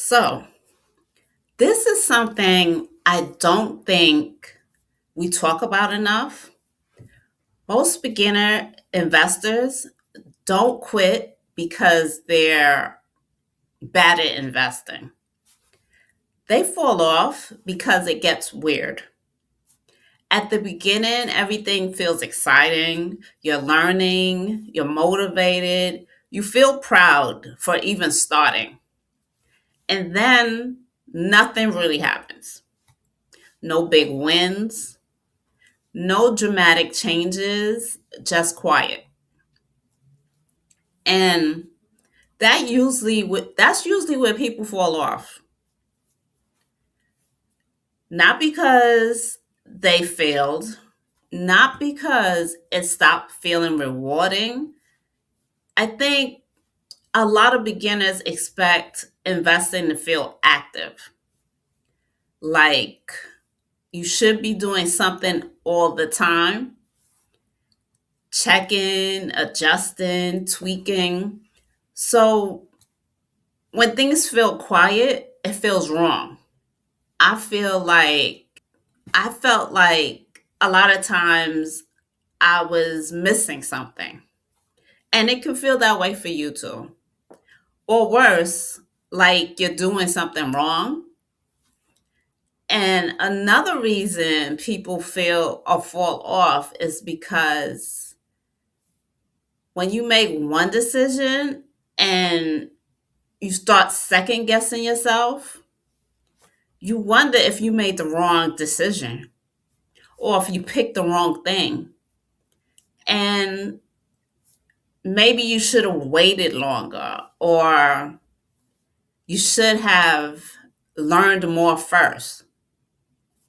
So, this is something I don't think we talk about enough. Most beginner investors don't quit because they're bad at investing. They fall off because it gets weird. At the beginning, everything feels exciting. You're learning, you're motivated, you feel proud for even starting. And then nothing really happens. No big wins, no dramatic changes, just quiet. And that's usually where people fall off. Not because they failed, not because it stopped feeling rewarding. I think a lot of beginners expect investing to feel active. Like you should be doing something all the time, checking, adjusting, tweaking. So when things feel quiet, it feels wrong. I feel like I felt like a lot of times I was missing something. And it can feel that way for you too. Or worse, like you're doing something wrong. And another reason people feel or fall off is because when you make one decision and you start second guessing yourself, you wonder if you made the wrong decision or if you picked the wrong thing. And maybe you should have waited longer or you should have learned more first.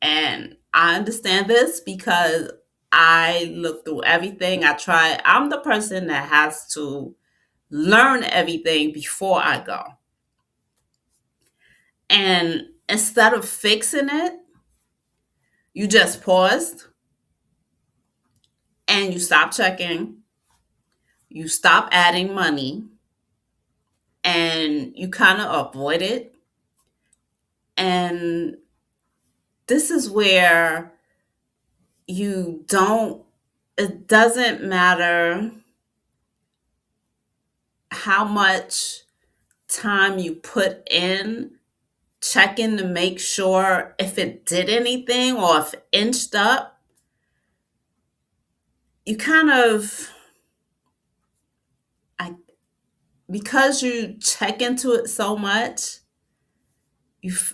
And I understand this because I look through everything. I'm the person that has to learn everything before I go. And instead of fixing it, you just paused and you stop checking, you stop adding money, and you kind of avoid it. And this is where you don't, it doesn't matter how much time you put in checking to make sure if it did anything or if it inched up, you kind of, I, because you check into it so much,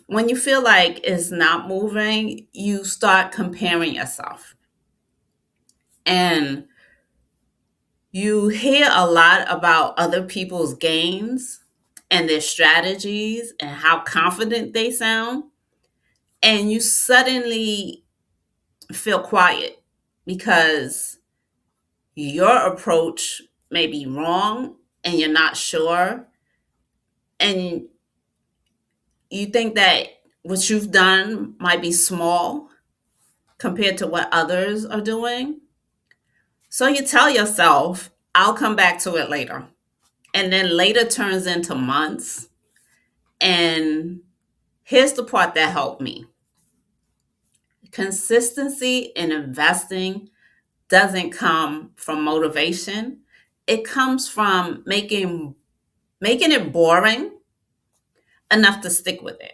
when you feel like it's not moving, you start comparing yourself. And you hear a lot about other people's gains and their strategies and how confident they sound. And you suddenly feel quiet because your approach may be wrong and you're not sure. And you think that what you've done might be small compared to what others are doing. So you tell yourself, I'll come back to it later. And then later turns into months. And here's the part that helped me: consistency in investing doesn't come from motivation, it comes from making it boring enough to stick with it.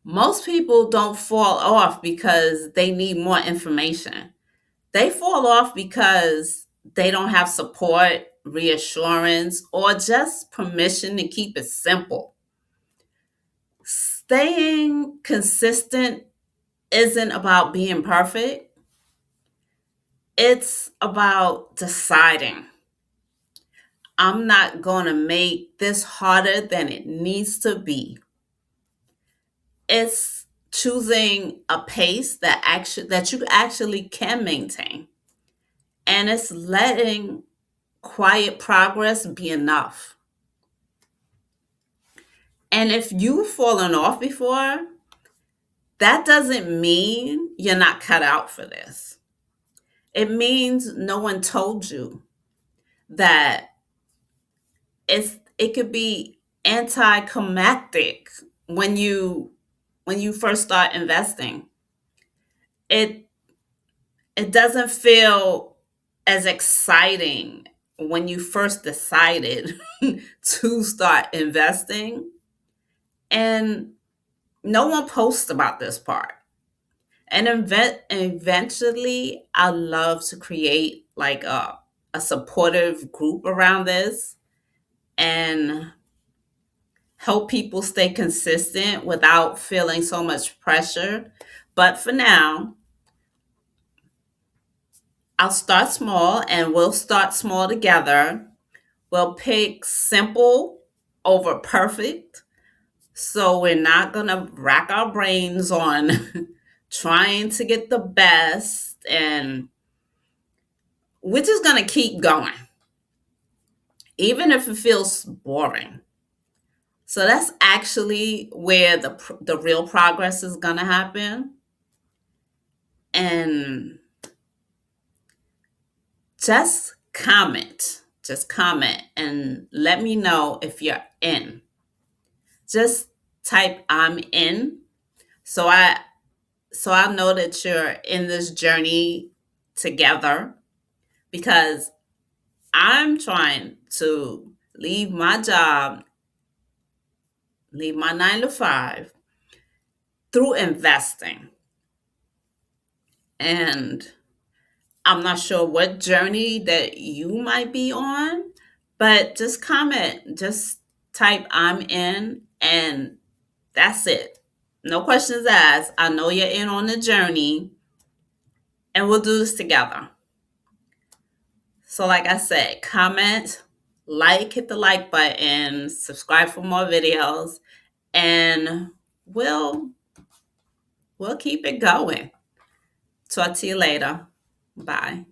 Most people don't fall off because they need more information. They fall off because they don't have support, reassurance, or just permission to keep it simple. Staying consistent isn't about being perfect, it's about deciding, I'm not going to make this harder than it needs to be. It's choosing a pace that you actually can maintain. And it's letting quiet progress be enough. And if you've fallen off before, that doesn't mean you're not cut out for this. It means no one told you that it could be anticlimactic when you first start investing. It it doesn't feel as exciting when you first decided to start investing, and no one posts about this part. And eventually, I love to create like a supportive group around this and help people stay consistent without feeling so much pressure. But for now, I'll start small and we'll start small together. We'll pick simple over perfect. So we're not going to rack our brains on trying to get the best, and we're just going to keep going, even if it feels boring. So that's actually where the real progress is going to happen. And just comment and let me know if you're in. Just type I'm in, so I know that you're in this journey together, because I'm trying to leave my 9 to 5 through investing. And I'm not sure what journey that you might be on, but just comment, just type I'm in, and that's it. No questions asked. I know you're in on the journey, and we'll do this together. So, like I said, comment, hit the like button, subscribe for more videos, and we'll we'll keep it going. Talk to you later. Bye.